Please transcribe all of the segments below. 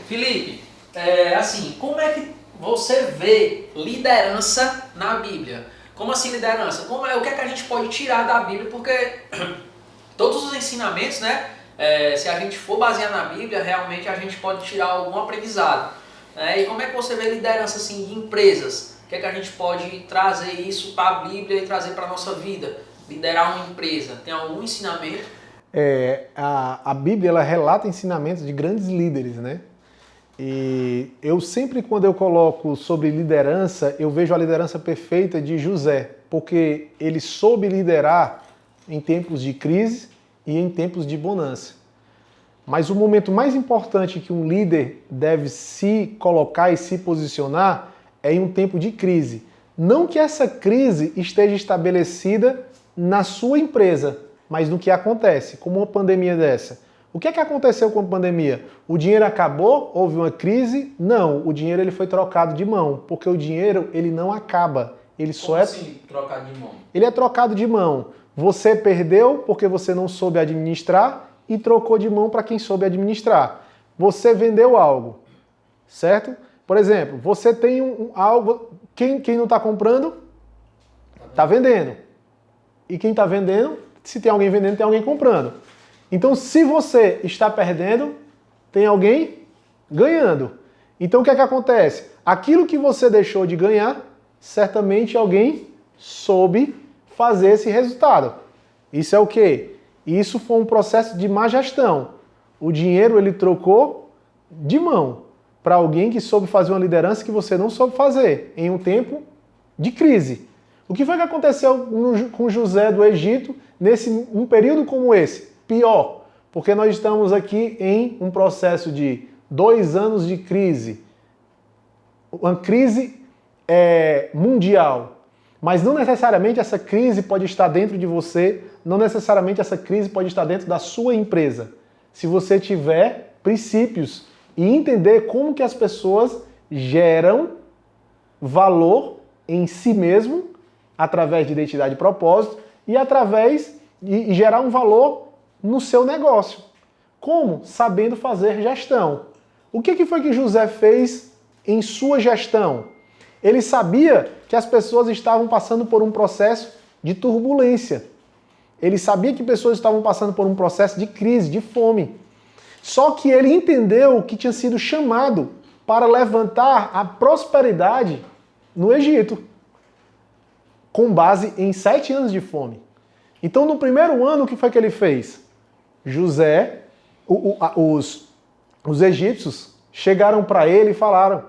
Felipe, assim, como é que você vê liderança na Bíblia? Como assim liderança? O que é que a gente pode tirar da Bíblia? Porque todos os ensinamentos, né? Se a gente for basear na Bíblia, realmente a gente pode tirar algum aprendizado. Né? E como é que você vê liderança assim, de empresas? O que é que a gente pode trazer isso para a Bíblia e trazer para a nossa vida? Liderar uma empresa, tem algum ensinamento? A Bíblia ela relata ensinamentos de grandes líderes, né? E eu sempre, quando eu coloco sobre liderança, eu vejo a liderança perfeita de José, porque ele soube liderar em tempos de crise e em tempos de bonança. Mas o momento mais importante que um líder deve se colocar e se posicionar é em um tempo de crise. Não que essa crise esteja estabelecida na sua empresa, mas no que acontece, como uma pandemia dessa. O que é que aconteceu com a pandemia? O dinheiro acabou? Houve uma crise? Não, o dinheiro ele foi trocado de mão, porque o dinheiro ele não acaba. Ele só Como assim, trocado de mão? Ele é trocado de mão. Você perdeu porque você não soube administrar e trocou de mão para quem soube administrar. Você vendeu algo, certo? Por exemplo, você tem algo, quem não está comprando, está vendendo. E quem está vendendo, se tem alguém vendendo, tem alguém comprando. Então, se você está perdendo, tem alguém ganhando. Então, o que é que acontece? Aquilo que você deixou de ganhar, certamente alguém soube fazer esse resultado. Isso é o quê? Isso foi um processo de má gestão. O dinheiro ele trocou de mão para alguém que soube fazer uma liderança que você não soube fazer em um tempo de crise. O que foi que aconteceu com José do Egito um período como esse? Pior, porque nós estamos aqui em um processo de 2 anos de crise. Uma crise mundial. Mas não necessariamente essa crise pode estar dentro de você, não necessariamente essa crise pode estar dentro da sua empresa. Se você tiver princípios e entender como que as pessoas geram valor em si mesmo, através de identidade e propósito, e gerar um valor no seu negócio. Como? Sabendo fazer gestão. O que foi que José fez em sua gestão? Ele sabia que as pessoas estavam passando por um processo de turbulência. Ele sabia que pessoas estavam passando por um processo de crise, de fome. Só que ele entendeu que tinha sido chamado para levantar a prosperidade no Egito, com base em 7 anos de fome. Então, no primeiro ano, o que foi que ele fez? José, os egípcios chegaram para ele e falaram: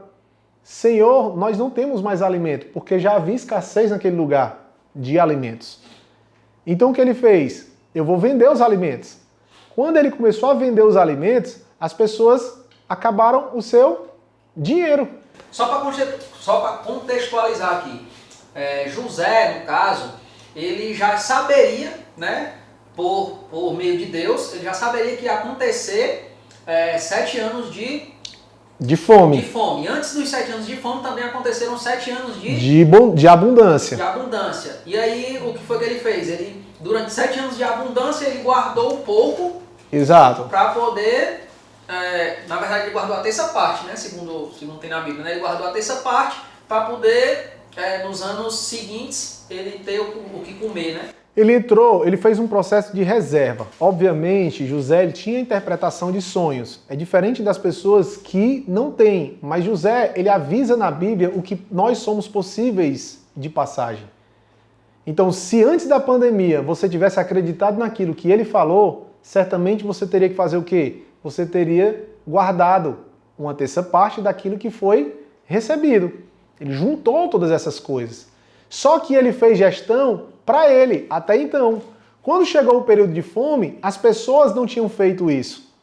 Senhor, nós não temos mais alimento, porque já havia escassez naquele lugar de alimentos. Então o que ele fez? Eu vou vender os alimentos. Quando ele começou a vender os alimentos, as pessoas acabaram o seu dinheiro. Só para contextualizar aqui, José, no caso, ele já saberia, né, por meio de Deus, ele já saberia que ia acontecer 7 anos de fome. Antes dos 7 anos de fome também aconteceram 7 anos de abundância. E aí, o que foi que ele fez? Ele, durante 7 anos de abundância, ele guardou um pouco. Exato. Para poder... na verdade, ele guardou a terça parte, né? Segundo tem na Bíblia, né? Ele guardou a terça parte para poder, nos anos seguintes, ele ter o que comer, né? Ele fez um processo de reserva. Obviamente, José ele tinha interpretação de sonhos. É diferente das pessoas que não têm. Mas José, ele avisa na Bíblia o que nós somos possíveis de passagem. Então, se antes da pandemia você tivesse acreditado naquilo que ele falou, certamente você teria que fazer o quê? Você teria guardado uma terça parte daquilo que foi recebido. Ele juntou todas essas coisas. Só que ele fez gestão para ele, até então. Quando chegou o período de fome, as pessoas não tinham feito isso.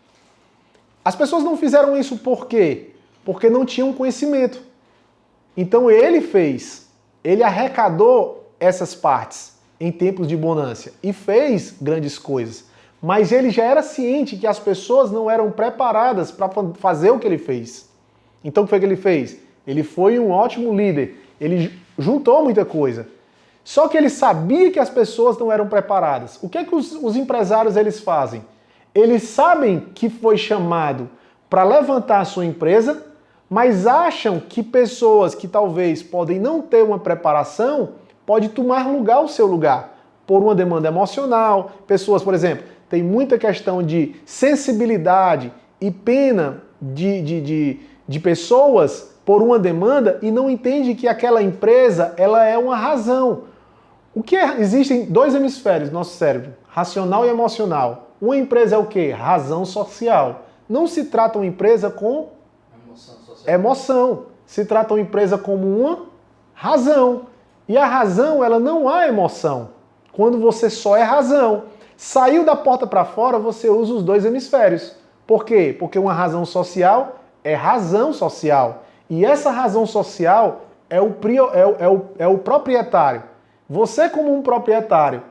As pessoas não fizeram isso por quê? Porque não tinham conhecimento. Então ele fez, ele arrecadou essas partes em tempos de bonança e fez grandes coisas. Mas ele já era ciente que as pessoas não eram preparadas para fazer o que ele fez. Então o que foi que ele fez? Ele foi um ótimo líder. Ele juntou muita coisa. Só que ele sabia que as pessoas não eram preparadas. O que é que os empresários eles fazem? Eles sabem que foi chamado para levantar a sua empresa, mas acham que pessoas que talvez podem não ter uma preparação pode tomar lugar ao seu lugar, por uma demanda emocional. Pessoas, por exemplo, tem muita questão de sensibilidade e pena de pessoas por uma demanda e não entende que aquela empresa ela é uma razão. Existem dois hemisférios no nosso cérebro, racional e emocional. Uma empresa é o quê? Razão social. Não se trata uma empresa com emoção. Se trata uma empresa como uma razão. E a razão, ela não há emoção. Quando você só é razão. Saiu da porta para fora, você usa os dois hemisférios. Por quê? Porque uma razão social é razão social. E essa razão social é o proprietário. Você, como um proprietário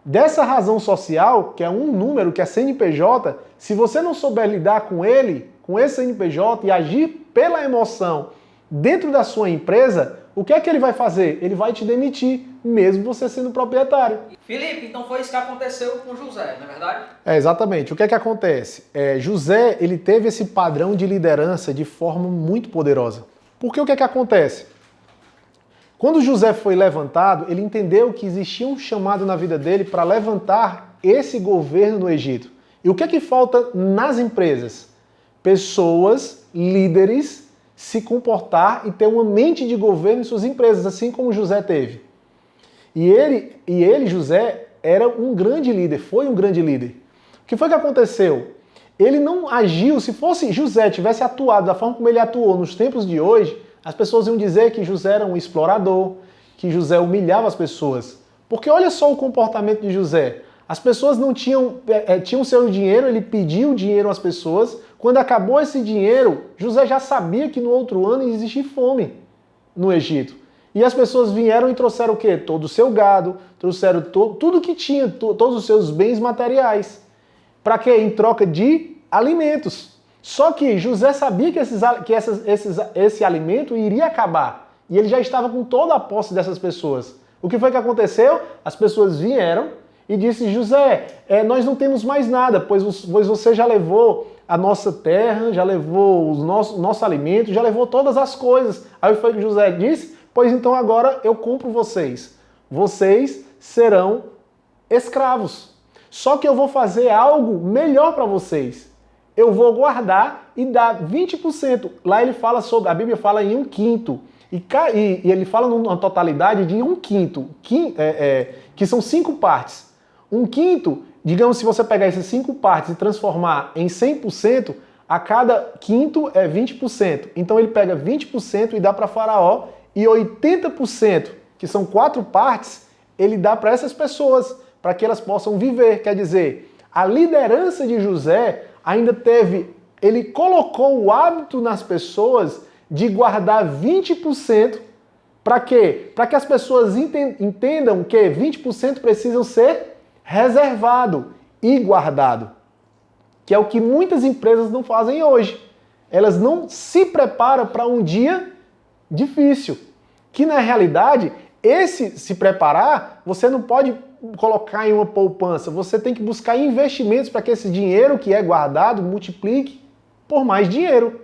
dessa razão social, que é um número, que é CNPJ, se você não souber lidar com ele, com esse CNPJ e agir pela emoção dentro da sua empresa, o que é que ele vai fazer? Ele vai te demitir, mesmo você sendo proprietário. Felipe, então foi isso que aconteceu com José, não é verdade? Exatamente. O que é que acontece? José, ele teve esse padrão de liderança de forma muito poderosa. Porque o que é que acontece? Quando José foi levantado, ele entendeu que existia um chamado na vida dele para levantar esse governo no Egito. E o que é que falta nas empresas? Pessoas, líderes, se comportar e ter uma mente de governo em suas empresas, assim como José teve. E ele, José, era um grande líder, foi um grande líder. O que foi que aconteceu? Ele não agiu, se fosse José tivesse atuado da forma como ele atuou nos tempos de hoje, as pessoas iam dizer que José era um explorador, que José humilhava as pessoas. Porque olha só o comportamento de José. As pessoas não tinham seu dinheiro, ele pediu dinheiro às pessoas. Quando acabou esse dinheiro, José já sabia que no outro ano ia existir fome no Egito. E as pessoas vieram e trouxeram o quê? Todo o seu gado, trouxeram tudo que tinha, todos os seus bens materiais. Para quê? Em troca de alimentos. Só que José sabia que esse alimento iria acabar. E ele já estava com toda a posse dessas pessoas. O que foi que aconteceu? As pessoas vieram e disse: José, nós não temos mais nada, pois você já levou a nossa terra, já levou o nosso alimento, já levou todas as coisas. Aí foi que José disse: pois então agora eu compro vocês. Vocês serão escravos. Só que eu vou fazer algo melhor para vocês. Eu vou guardar e dar 20%. Lá ele fala sobre, a Bíblia fala em 1/5. E ele fala numa totalidade de 1/5, que são 5 partes. 1/5, digamos, se você pegar essas 5 partes e transformar em 100%, a cada quinto é 20%. Então ele pega 20% e dá para Faraó, e 80%, que são 4 partes, ele dá para essas pessoas, para que elas possam viver. Quer dizer, a liderança de José ainda ele colocou o hábito nas pessoas de guardar 20%. Para quê? Para que as pessoas entendam que 20% precisam ser reservado e guardado. Que é o que muitas empresas não fazem hoje. Elas não se preparam para um dia difícil. Que na realidade, esse se preparar, você não pode colocar em uma poupança. Você tem que buscar investimentos para que esse dinheiro que é guardado multiplique por mais dinheiro.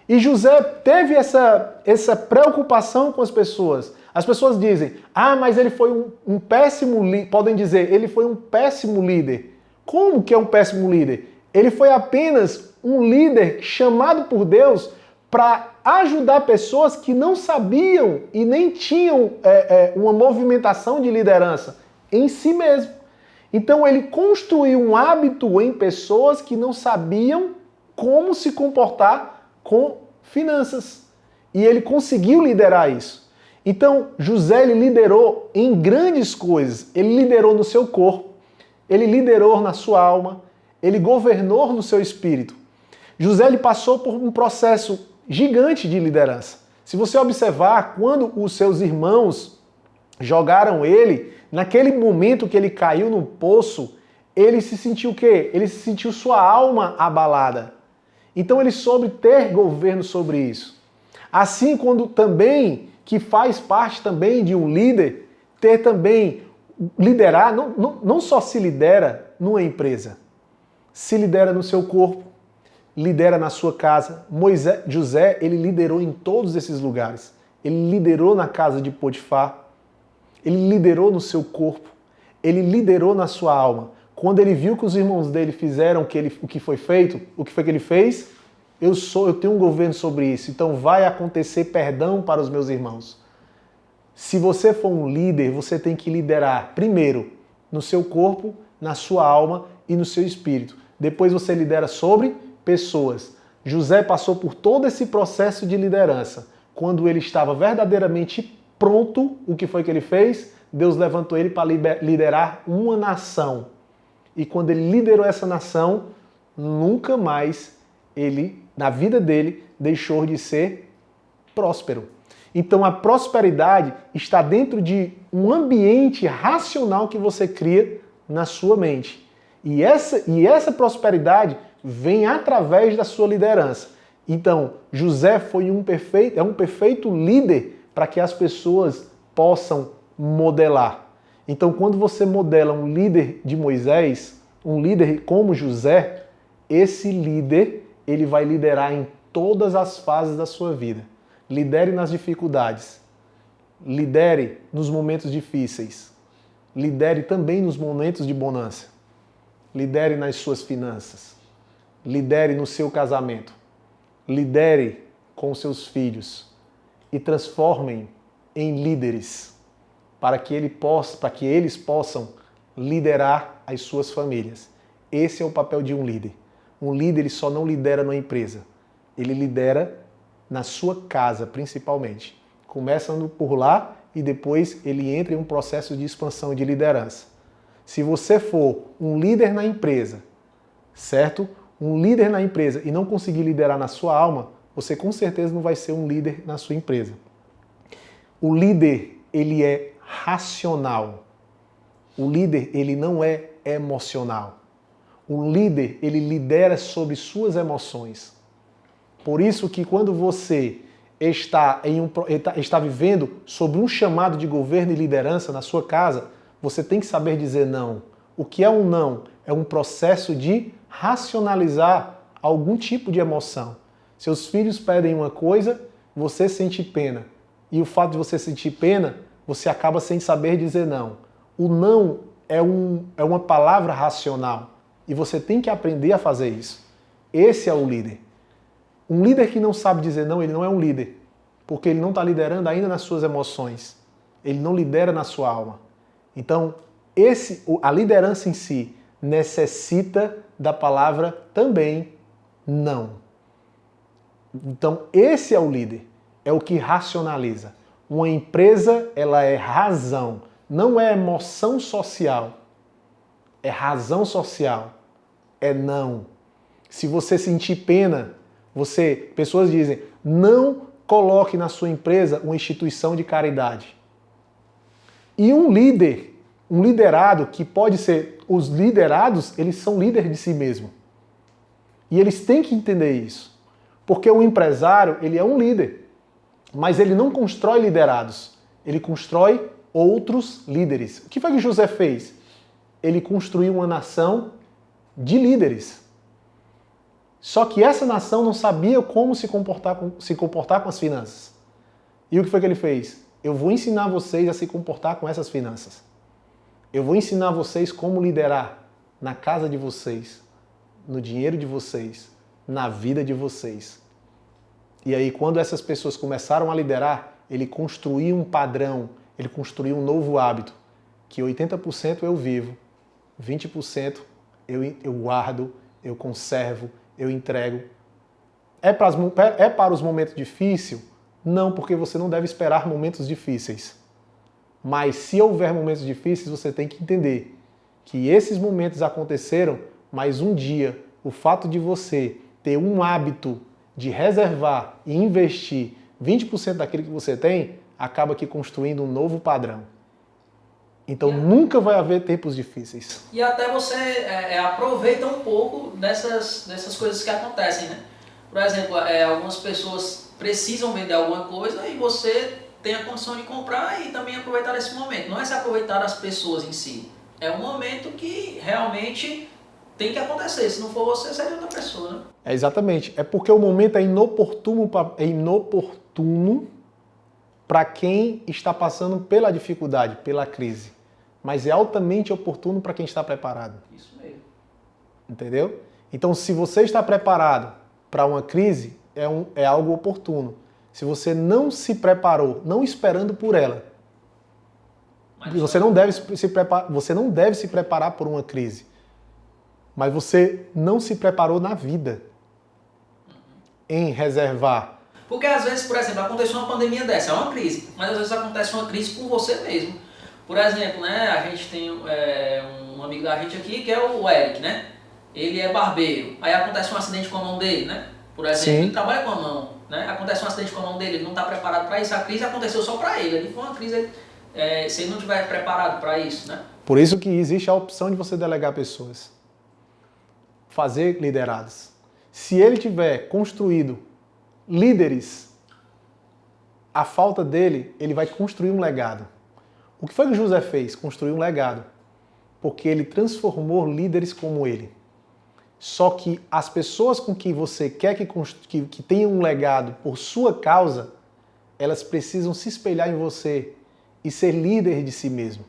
E José teve essa preocupação com as pessoas. As pessoas dizem: ah, mas ele foi um péssimo líder. Podem dizer, ele foi um péssimo líder. Como que é um péssimo líder? Ele foi apenas um líder chamado por Deus para ajudar pessoas que não sabiam e nem tinham uma movimentação de liderança em si mesmo. Então ele construiu um hábito em pessoas que não sabiam como se comportar com finanças. E ele conseguiu liderar isso. Então José, ele liderou em grandes coisas. Ele liderou no seu corpo, ele liderou na sua alma, ele governou no seu espírito. José, ele passou por um processo gigante de liderança. Se você observar, quando os seus irmãos jogaram ele, naquele momento que ele caiu no poço, ele se sentiu o quê? Ele se sentiu sua alma abalada. Então ele soube ter governo sobre isso. Assim, quando também, que faz parte também de um líder, ter também, liderar, não só se lidera numa empresa, se lidera no seu corpo, lidera na sua casa. José, ele liderou em todos esses lugares. Ele liderou na casa de Potifar, ele liderou no seu corpo, ele liderou na sua alma. Quando ele viu que os irmãos dele fizeram o que foi feito, o que foi que ele fez? Eu tenho um governo sobre isso, então vai acontecer perdão para os meus irmãos. Se você for um líder, você tem que liderar primeiro no seu corpo, na sua alma e no seu espírito. Depois você lidera sobre pessoas. José passou por todo esse processo de liderança. Quando ele estava verdadeiramente pronto, o que foi que ele fez? Deus levantou ele para liderar uma nação. E quando ele liderou essa nação, nunca mais na vida dele, deixou de ser próspero. Então a prosperidade está dentro de um ambiente racional que você cria na sua mente. E essa prosperidade vem através da sua liderança. Então, José é um perfeito líder para que as pessoas possam modelar. Então, quando você modela um líder de Moisés, um líder como José, esse líder, ele vai liderar em todas as fases da sua vida. Lidere nas dificuldades. Lidere nos momentos difíceis. Lidere também nos momentos de bonança. Lidere nas suas finanças. Lidere no seu casamento. Lidere com seus filhos. E transformem em líderes para que eles possam liderar as suas famílias. Esse é o papel de um líder. Um líder ele só não lidera na empresa. Ele lidera na sua casa, principalmente. Começando por lá e depois ele entra em um processo de expansão e de liderança. Se você for um líder na empresa, certo? Um líder na empresa e não conseguir liderar na sua alma, você com certeza não vai ser um líder na sua empresa. O líder, ele é racional. O líder, ele não é emocional. O líder, ele lidera sobre suas emoções. Por isso que quando você está vivendo sobre um chamado de governo e liderança na sua casa, você tem que saber dizer não. O que é um não? É um processo de racionalizar algum tipo de emoção. Seus filhos pedem uma coisa, você sente pena. E o fato de você sentir pena, você acaba sem saber dizer não. O não é uma palavra racional. E você tem que aprender a fazer isso. Esse é o líder. Um líder que não sabe dizer não, ele não é um líder. Porque ele não está liderando ainda nas suas emoções. Ele não lidera na sua alma. Então, a liderança em si necessita da palavra também não. Então, esse é o líder. É o que racionaliza. Uma empresa, ela é razão. Não é emoção social. É razão social. É não. Se você sentir pena, pessoas dizem, não coloque na sua empresa uma instituição de caridade. E um liderado que pode ser, os liderados, eles são líderes de si mesmo. E eles têm que entender isso. Porque o empresário, ele é um líder, mas ele não constrói liderados, ele constrói outros líderes. O que foi que José fez? Ele construiu uma nação de líderes. Só que essa nação não sabia como se comportar com as finanças. E o que foi que ele fez? Eu vou ensinar vocês a se comportar com essas finanças. Eu vou ensinar vocês como liderar na casa de vocês, no dinheiro de vocês, na vida de vocês. E aí, quando essas pessoas começaram a liderar, ele construiu um padrão, ele construiu um novo hábito, que 80% eu vivo, 20% eu guardo, eu conservo, eu entrego. É para os momentos difíceis? Não, porque você não deve esperar momentos difíceis. Mas se houver momentos difíceis, você tem que entender que esses momentos aconteceram, mas um dia, o fato de você ter um hábito de reservar e investir 20% daquilo que você tem, acaba aqui construindo um novo padrão. Então nunca vai haver tempos difíceis. E até você aproveita um pouco dessas coisas que acontecem, né? Por exemplo, algumas pessoas precisam vender alguma coisa e você tem a condição de comprar e também aproveitar esse momento. Não é se aproveitar das pessoas em si. É um momento que realmente tem que acontecer. Se não for você, seria outra pessoa, né? É exatamente. É porque o momento é inoportuno para quem está passando pela dificuldade, pela crise. Mas é altamente oportuno para quem está preparado. Isso mesmo. Entendeu? Então, se você está preparado para uma crise, é algo oportuno. Se você não se preparou, não esperando por ela, você não deve se preparar por uma crise. Mas você não se preparou na vida em reservar. Porque às vezes, por exemplo, aconteceu uma pandemia dessa, é uma crise, mas às vezes acontece uma crise com você mesmo. Por exemplo, né, a gente tem um amigo da gente aqui que é o Eric, né? Ele é barbeiro, aí acontece um acidente com a mão dele, né? Por exemplo, Sim. ele trabalha com a mão, né? Acontece um acidente com a mão dele, ele não está preparado para isso, a crise aconteceu só para ele, ali foi uma crise, se ele não estiver preparado para isso, né? Por isso que existe a opção de você delegar pessoas. Fazer liderados. Se ele tiver construído líderes, a falta dele, ele vai construir um legado. O que foi que José fez? Construiu um legado. Porque ele transformou líderes como ele. Só que as pessoas com que você quer que tenham um legado por sua causa, elas precisam se espelhar em você e ser líder de si mesmo.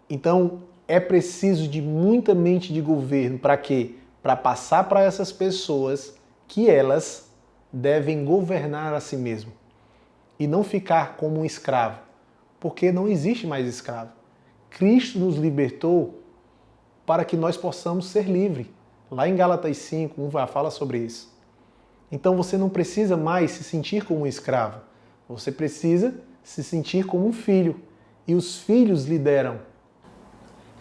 Então, é preciso de muita mente de governo para quê? Para passar para essas pessoas que elas devem governar a si mesmo e não ficar como um escravo, porque não existe mais escravo. Cristo nos libertou para que nós possamos ser livres. Lá em Gálatas 5, fala sobre isso. Então você não precisa mais se sentir como um escravo, você precisa se sentir como um filho, e os filhos lideram.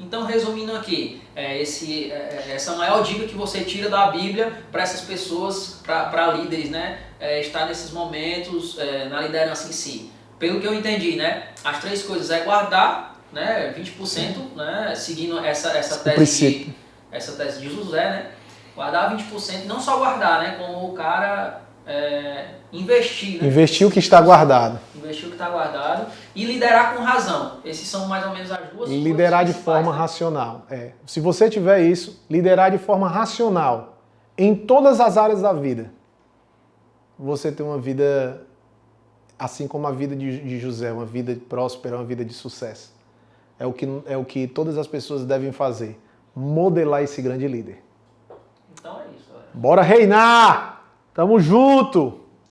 Então, resumindo aqui, essa maior dica que você tira da Bíblia para essas pessoas, para líderes, né, estar nesses momentos na liderança em si. Pelo que eu entendi, né, as três coisas é guardar, né, 20%, né, seguindo essa tese de José, né, guardar 20%, não só guardar, né, como o cara investir. Né? Investir o que está guardado. Investir o que está guardado e liderar com razão. Esses são mais ou menos as duas coisas. Liderar de forma racional. Se você tiver isso, liderar de forma racional em todas as áreas da vida, você tem uma vida assim como a vida de José, uma vida próspera, uma vida de sucesso. É o que todas as pessoas devem fazer. Modelar esse grande líder. Então é isso, galera. Bora reinar! Tamo junto!